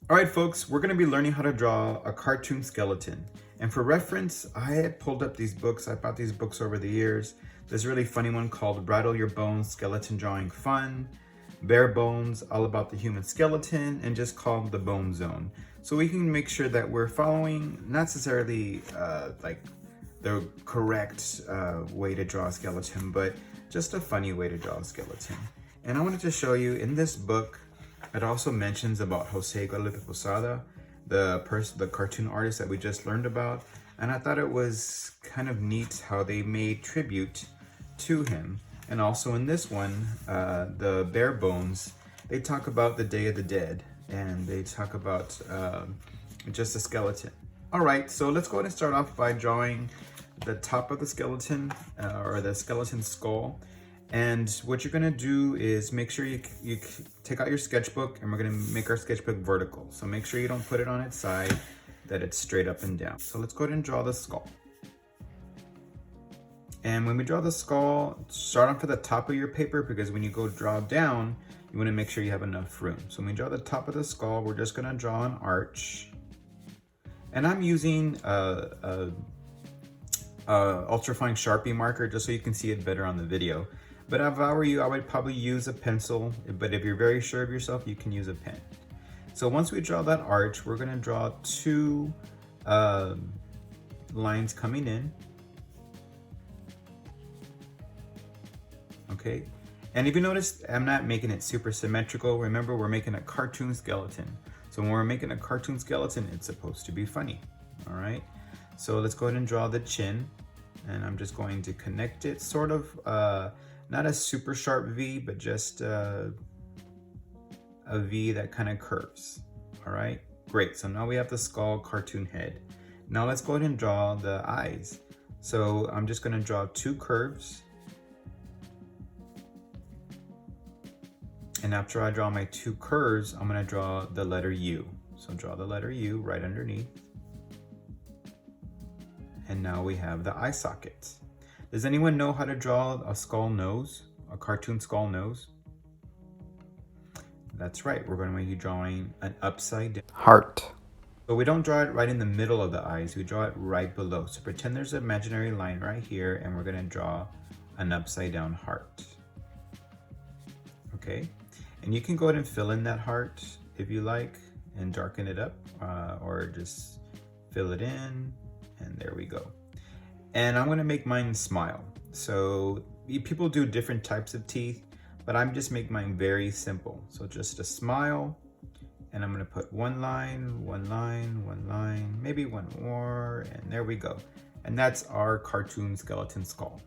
All right, folks, we're going to be learning how to draw a cartoon skeleton. And for reference, I had pulled up these books. I bought these books over the years. There's a really funny one called Rattle Your Bones, Skeleton Drawing Fun, Bare Bones, All About the Human Skeleton, and just called The Bone Zone. So we can make sure that we're following not necessarily like the correct way to draw a skeleton, but just a funny way to draw a skeleton. And I wanted to show you in this book, it also mentions about Jose Guadalupe Posada, the cartoon artist that we just learned about. And I thought it was kind of neat how they made tribute to him. And also in this one, the Bare Bones, they talk about the Day of the Dead, and they talk about just a skeleton. All right, so let's go ahead and start off by drawing the top of the skeleton, or the skeleton skull. And what you're gonna do is make sure you take out your sketchbook, and we're gonna make our sketchbook vertical. So make sure you don't put it on its side, that it's straight up and down. So let's go ahead and draw the skull. And when we draw the skull, start off at the top of your paper, because when you go draw down, you wanna make sure you have enough room. So when we draw the top of the skull, we're just gonna draw an arch. And I'm using a ultrafine Sharpie marker just so you can see it better on the video. But if I were you, I would probably use a pencil. But if you're very sure of yourself, you can use a pen. So once we draw that arch, we're gonna draw two lines coming in. Okay, and if you notice, I'm not making it super symmetrical. Remember, we're making a cartoon skeleton. So when we're making a cartoon skeleton, it's supposed to be funny, all right? So let's go ahead and draw the chin, and I'm just going to connect it, sort of, not a super sharp V, but just a V that kind of curves, all right? Great, so now we have the skull cartoon head. Now let's go ahead and draw the eyes. So I'm just gonna draw two curves. And after I draw my two curves, I'm gonna draw the letter U. So draw the letter U right underneath. And now we have the eye socket. Does anyone know how to draw a skull nose, a cartoon skull nose? That's right, we're going to be drawing an upside down heart. But we don't draw it right in the middle of the eyes, we draw it right below. So pretend there's an imaginary line right here, and we're gonna draw an upside down heart. Okay, and you can go ahead and fill in that heart if you like, and darken it up, or just fill it in, and there we go. And I'm gonna make mine smile. So people do different types of teeth, but I'm just make mine very simple. So just a smile, and I'm gonna put one line, one line, one line, maybe one more, and there we go. And that's our cartoon skeleton skull,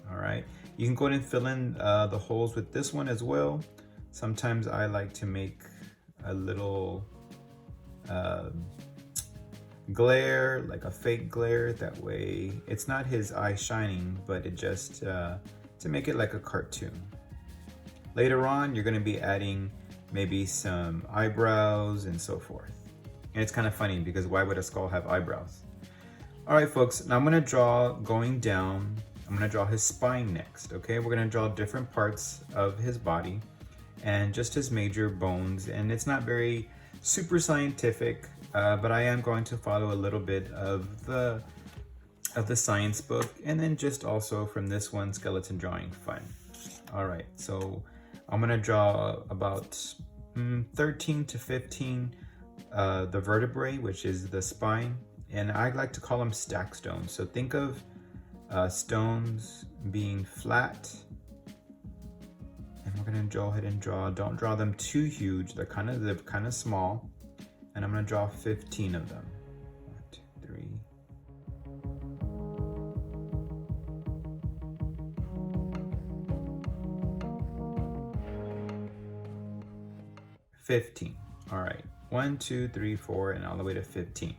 all right? You can go ahead and fill in the holes with this one as well. Sometimes I like to make a little glare, like a fake glare, that way it's not his eye shining, but it just to make it like a cartoon. Later on, you're going to be adding maybe some eyebrows and so forth. And it's kind of funny, because why would a skull have eyebrows? All right, folks, now I'm going to draw going down. I'm going to draw his spine next. Okay, we're going to draw different parts of his body and just his major bones, and it's not very super scientific, but I am going to follow a little bit of the science book, and then just also from this one, Skeleton Drawing Fun. All right, so I'm gonna draw about 13 to 15 the vertebrae, which is the spine, and I like to call them stack stones. So think of stones being flat, and we're gonna go ahead and draw. Don't draw them too huge. They're kind of small. And I'm gonna draw 15 of them. 1, 2, 3. 15. All right. 1, 2, 3, 4, and all the way to 15.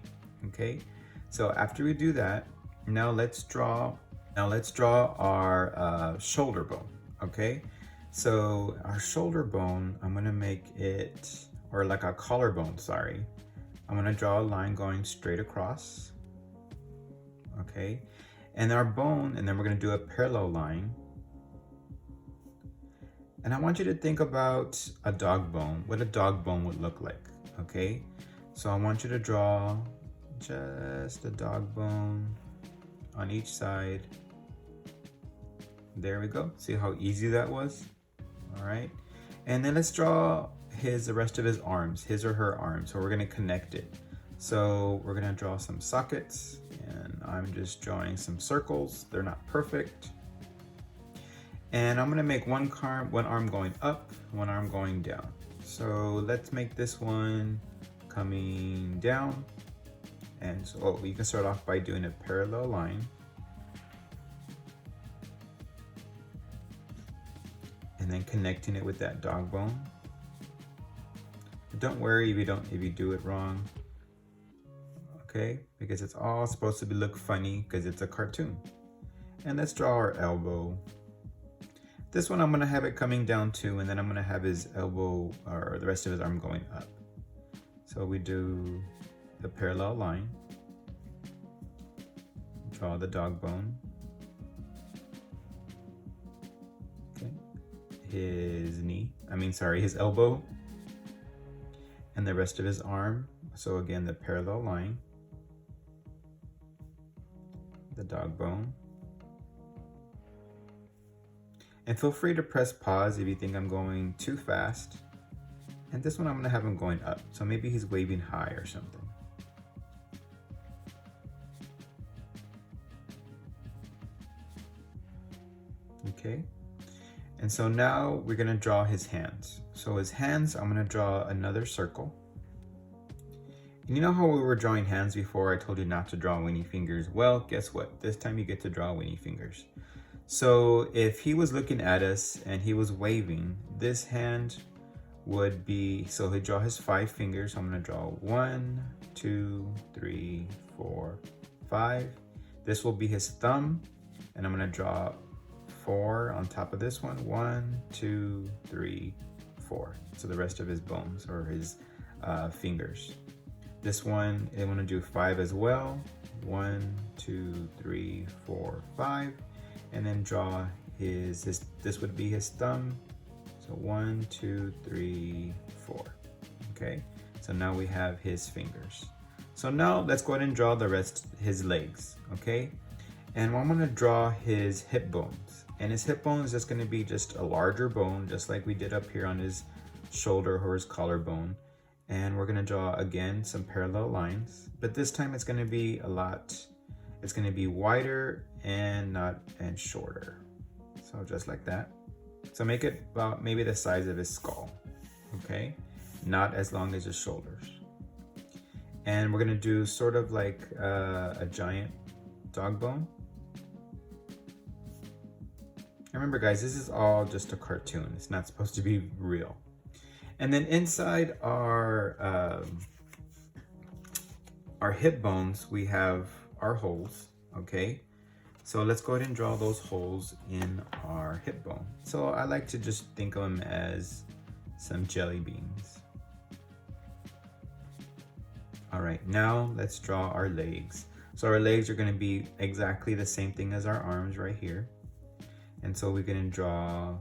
Okay. So after we do that, now let's draw our shoulder bone. Okay. So our shoulder bone, I'm gonna make it, or like a collarbone, sorry. I'm gonna draw a line going straight across, okay? And our bone, and then we're gonna do a parallel line. And I want you to think about a dog bone, what a dog bone would look like, okay? So I want you to draw just a dog bone on each side. There we go. See how easy that was? All right. And then let's draw the rest of his arms, his or her arms. So we're gonna connect it. So we're gonna draw some sockets, and I'm just drawing some circles. They're not perfect. And I'm gonna make one arm going up, one arm going down. So let's make this one coming down. And so you can start off by doing a parallel line. And then connecting it with that dog bone. But don't worry if you do it wrong. Okay, because it's all supposed to look funny because it's a cartoon. And let's draw our elbow. This one I'm gonna have it coming down too, and then I'm gonna have his elbow or the rest of his arm going up. So we do the parallel line, draw the dog bone, okay, his elbow, and the rest of his arm. So again, the parallel line, the dog bone. And feel free to press pause if you think I'm going too fast. And this one I'm gonna have him going up. So maybe he's waving high or something. Okay. And so now we're gonna draw his hands. So his hands, I'm gonna draw another circle. And you know how we were drawing hands before? I told you not to draw weenie fingers. Well, guess what? This time you get to draw weenie fingers. So if he was looking at us and he was waving, this hand would be, so he'd draw his 5 fingers. So I'm gonna draw 1, 2, 3, 4, 5. This will be his thumb, and I'm gonna draw 4 on top of this one. 1, 2, 3, 4. So the rest of his bones or his fingers. This one, I want to do 5 as well. 1, 2, 3, 4, 5. And then draw this would be his thumb. So 1, 2, 3, 4. Okay, so now we have his fingers. So now let's go ahead and draw the rest, his legs, okay? And I'm gonna draw his hip bones. And his hip bone is just gonna be just a larger bone, just like we did up here on his shoulder or his collarbone. And we're gonna draw again some parallel lines, but this time it's gonna be it's gonna be wider and shorter. So just like that. So make it about maybe the size of his skull, okay? Not as long as his shoulders. And we're gonna do sort of like a giant dog bone. Remember guys, this is all just a cartoon. It's not supposed to be real. And then inside our hip bones, we have our holes, okay? So let's go ahead and draw those holes in our hip bone. So I like to just think of them as some jelly beans. All right, now let's draw our legs. So our legs are gonna be exactly the same thing as our arms right here. And so we're gonna draw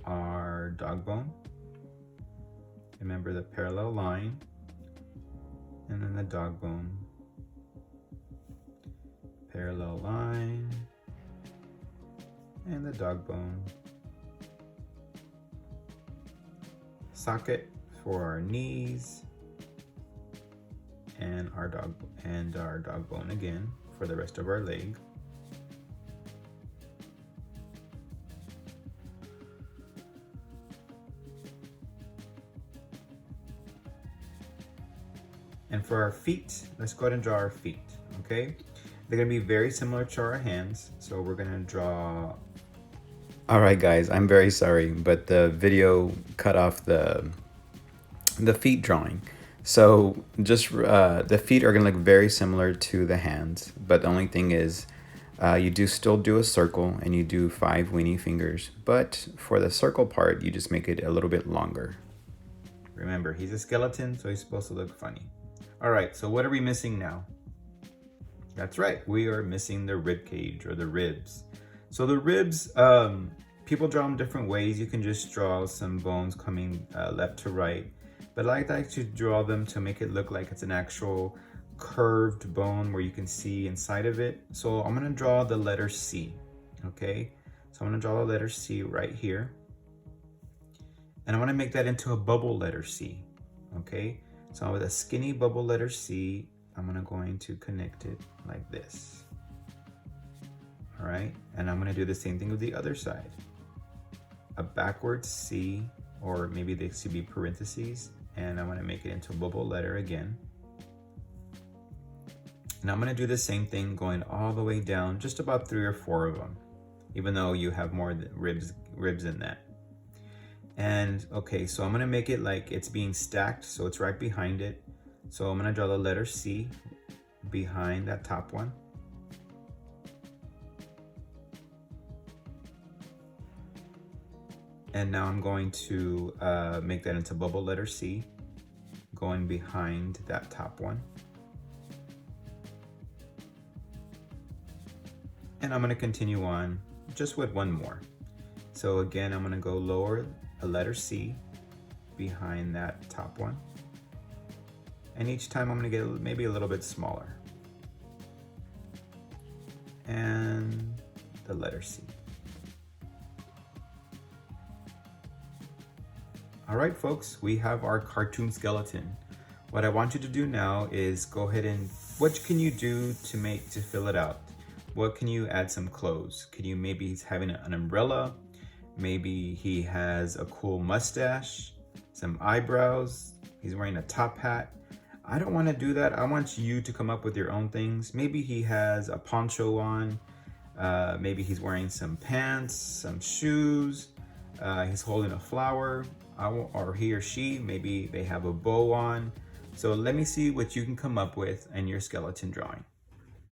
our dog bone. Remember the parallel line, and then the dog bone. Parallel line, and the dog bone. Socket for our knees, and our dog bone again for the rest of our leg. And for our feet, let's go ahead and draw our feet, okay? They're gonna be very similar to our hands. So we're gonna draw. All right, guys, I'm very sorry, but the video cut off the feet drawing. So just the feet are gonna look very similar to the hands, but the only thing is you still do a circle and you do 5 weenie fingers, but for the circle part, you just make it a little bit longer. Remember, he's a skeleton, so he's supposed to look funny. All right, so what are we missing now? That's right, we are missing the rib cage or the ribs. So the ribs, people draw them different ways. You can just draw some bones coming left to right. but I like to draw them to make it look like it's an actual curved bone where you can see inside of it. So I'm gonna draw the letter C, okay? So I'm gonna draw the letter C right here. And I wanna make that into a bubble letter C, okay? So with a skinny bubble letter C, I'm going to connect it like this. All right, and I'm gonna do the same thing with the other side. A backwards C, or maybe they should be parentheses, and I'm gonna make it into a bubble letter again. And I'm gonna do the same thing going all the way down, just about 3 or 4 of them, even though you have more ribs in that. And okay, so I'm gonna make it like it's being stacked, so it's right behind it. So I'm gonna draw the letter C behind that top one. And now I'm going to make that into bubble letter C, going behind that top one. And I'm gonna continue on just with one more. So again, I'm gonna go lower a letter C behind that top one. And each time I'm gonna get maybe a little bit smaller. And the letter C. All right, folks, we have our cartoon skeleton. What I want you to do now is go ahead and, what can you do to fill it out? What can you add some clothes? Could you, maybe he's having an umbrella. Maybe he has a cool mustache, some eyebrows. He's wearing a top hat. I don't want to do that. I want you to come up with your own things. Maybe he has a poncho on. Maybe he's wearing some pants, some shoes. He's holding a flower. Or he or she, maybe they have a bow on. So let me see what you can come up with in your skeleton drawing.